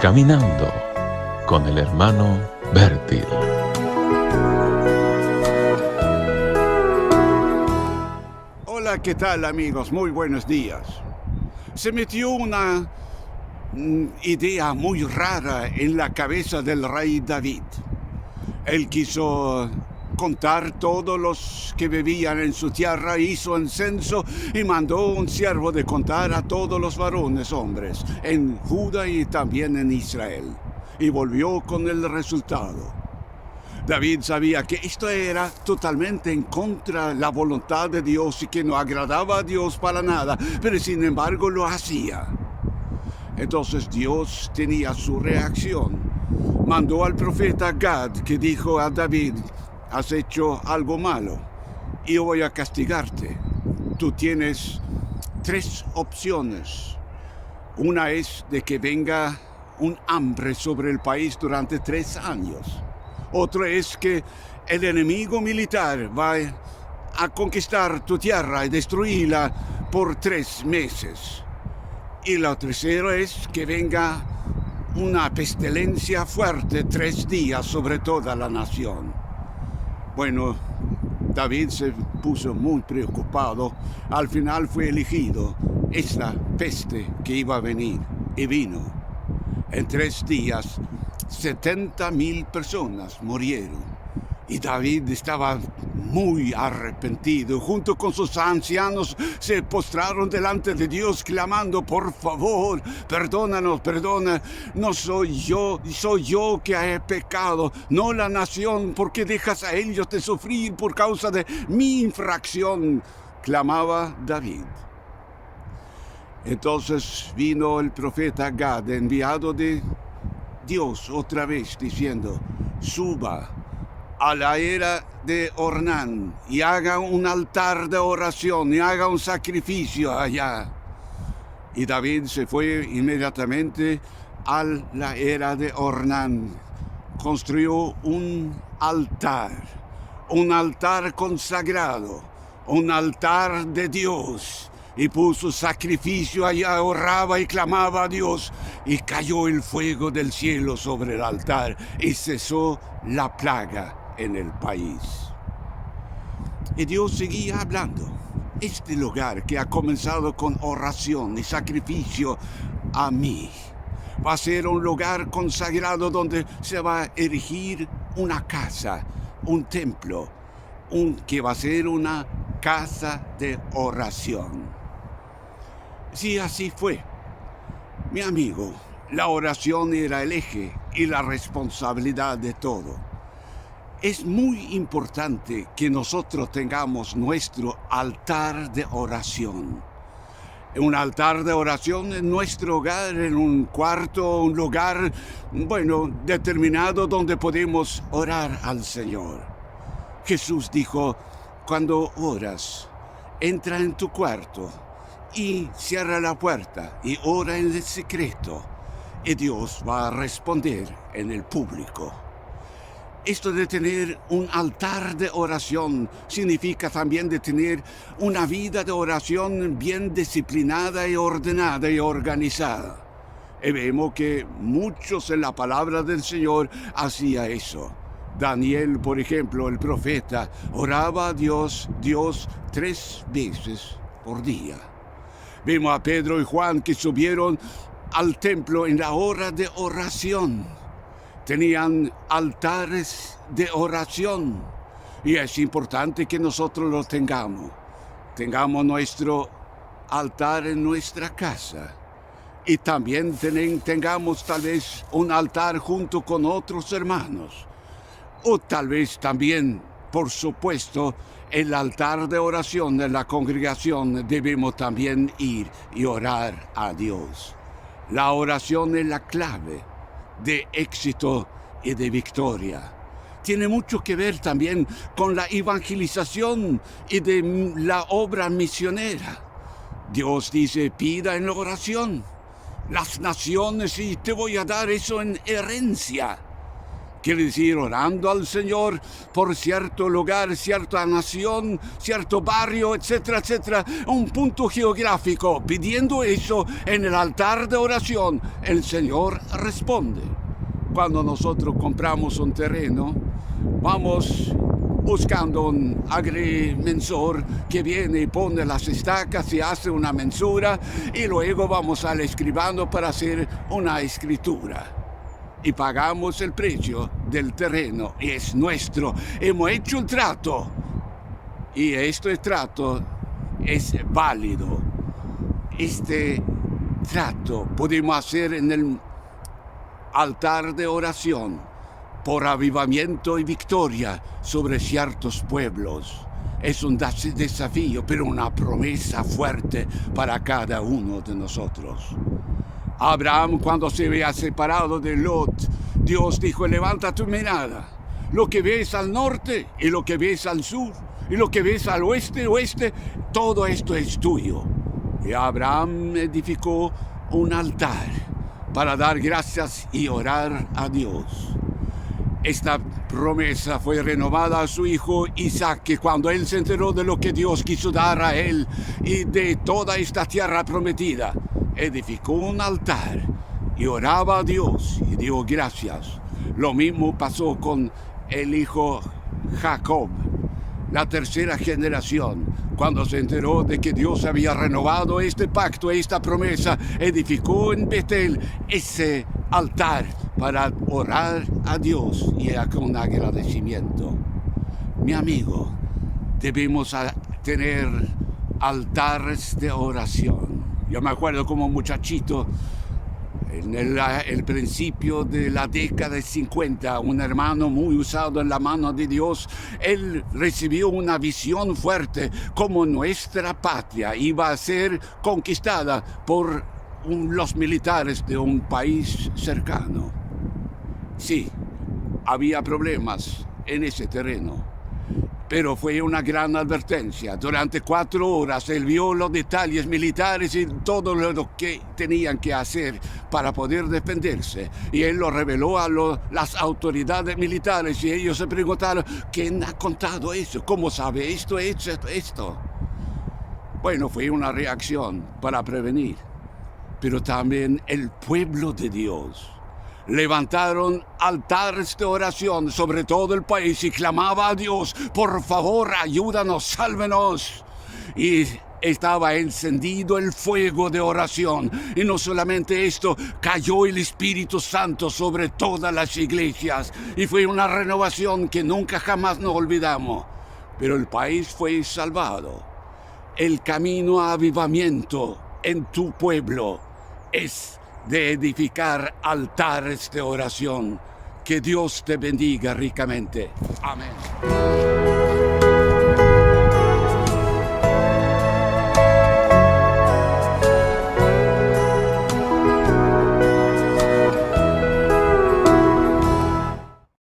Caminando con el hermano Bertil. Hola, ¿qué tal, amigos? Muy buenos días. Se metió una idea muy rara en la cabeza del rey David. Él quiso contar todos los que vivían en su tierra, hizo un censo y mandó un siervo de contar a todos los varones hombres en Judá y también en Israel. Y volvió con el resultado. David sabía que esto era totalmente en contra de la voluntad de Dios y que no agradaba a Dios para nada, pero sin embargo lo hacía. Entonces Dios tenía su reacción. Mandó al profeta Gad, que dijo a David: has hecho algo malo y yo voy a castigarte. Tú tienes 3 opciones. Una es de que venga un hambre sobre el país durante 3 años. Otra es que el enemigo militar va a conquistar tu tierra y destruirla por 3 meses. Y la tercera es que venga una pestilencia fuerte 3 días sobre toda la nación. Bueno, David se puso muy preocupado. Al final fue elegido esta peste que iba a venir, y vino. En 3 días, 70,000 personas murieron. Y David estaba muy arrepentido. Junto con sus ancianos se postraron delante de Dios clamando: por favor, perdónanos, perdona. No soy yo que he pecado, no la nación. ¿Por qué dejas a ellos de sufrir por causa de mi infracción?, clamaba David. Entonces vino el profeta Gad, enviado de Dios otra vez, diciendo: suba a la era de Ornán y haga un altar de oración y haga un sacrificio allá. Y David se fue inmediatamente a la era de Ornán. Construyó un altar consagrado, un altar de Dios, y puso sacrificio allá, oraba y clamaba a Dios, y cayó el fuego del cielo sobre el altar y cesó la plaga en el país. Y Dios seguía hablando. Este lugar que ha comenzado con oración y sacrificio a mí va a ser un lugar consagrado donde se va a erigir una casa, un templo, que va a ser una casa de oración. Sí, así fue. Mi amigo, la oración era el eje y la responsabilidad de todo. Es muy importante que nosotros tengamos nuestro altar de oración. Un altar de oración en nuestro hogar, en un cuarto, un lugar, determinado donde podemos orar al Señor. Jesús dijo: cuando oras, entra en tu cuarto y cierra la puerta y ora en el secreto, y Dios va a responder en el público. Esto de tener un altar de oración significa también de tener una vida de oración bien disciplinada y ordenada y organizada. Y vemos que muchos en la palabra del Señor hacía eso. Daniel, por ejemplo, el profeta, oraba a Dios 3 veces por día. Vimos a Pedro y Juan que subieron al templo en la hora de oración. Tenían altares de oración, y es importante que nosotros lo tengamos. Tengamos nuestro altar en nuestra casa, y también tengamos tal vez un altar junto con otros hermanos, o tal vez también, por supuesto, el altar de oración de la congregación debemos también ir y orar a Dios. La oración es la clave de éxito y de victoria. Tiene mucho que ver también con la evangelización y de la obra misionera. Dios dice: pida en la oración las naciones y te voy a dar eso en herencia. Quiere decir, orando al Señor por cierto lugar, cierta nación, cierto barrio, etcétera, etcétera. Un punto geográfico. Pidiendo eso en el altar de oración, el Señor responde. Cuando nosotros compramos un terreno, vamos buscando un agrimensor que viene y pone las estacas y hace una mensura, y luego vamos al escribano para hacer una escritura. Y pagamos el precio del terreno, y es nuestro. Hemos hecho el trato, y este trato es válido. Este trato podemos hacer en el altar de oración por avivamiento y victoria sobre ciertos pueblos. Es un desafío, pero una promesa fuerte para cada uno de nosotros. Abraham, cuando se había separado de Lot, Dios dijo: levanta tu mirada. Lo que ves al norte y lo que ves al sur y lo que ves al oeste, todo esto es tuyo. Y Abraham edificó un altar para dar gracias y orar a Dios. Esta promesa fue renovada a su hijo Isaac, que cuando él se enteró de lo que Dios quiso dar a él y de toda esta tierra prometida, edificó un altar y oraba a Dios y dio gracias. Lo mismo pasó con el hijo Jacob, la tercera generación. Cuando se enteró de que Dios había renovado este pacto, esta promesa, edificó en Betel ese altar para orar a Dios y con agradecimiento. Mi amigo, debemos tener altares de oración. Yo me acuerdo como muchachito, en el principio de la década de 50, un hermano muy usado en la mano de Dios, él recibió una visión fuerte como nuestra patria iba a ser conquistada por los militares de un país cercano. Sí, había problemas en ese terreno, pero fue una gran advertencia. Durante 4 horas él vio los detalles militares y todo lo que tenían que hacer para poder defenderse. Y él lo reveló a las autoridades militares y ellos se preguntaron: ¿quién ha contado eso? ¿Cómo sabe esto? Bueno, fue una reacción para prevenir. Pero también el pueblo de Dios levantaron altares de oración sobre todo el país y clamaba a Dios: por favor, ayúdanos, sálvenos. Y estaba encendido el fuego de oración. Y no solamente esto, cayó el Espíritu Santo sobre todas las iglesias. Y fue una renovación que nunca jamás nos olvidamos. Pero el país fue salvado. El camino a avivamiento en tu pueblo es de edificar altares de oración. Que Dios te bendiga ricamente. Amén.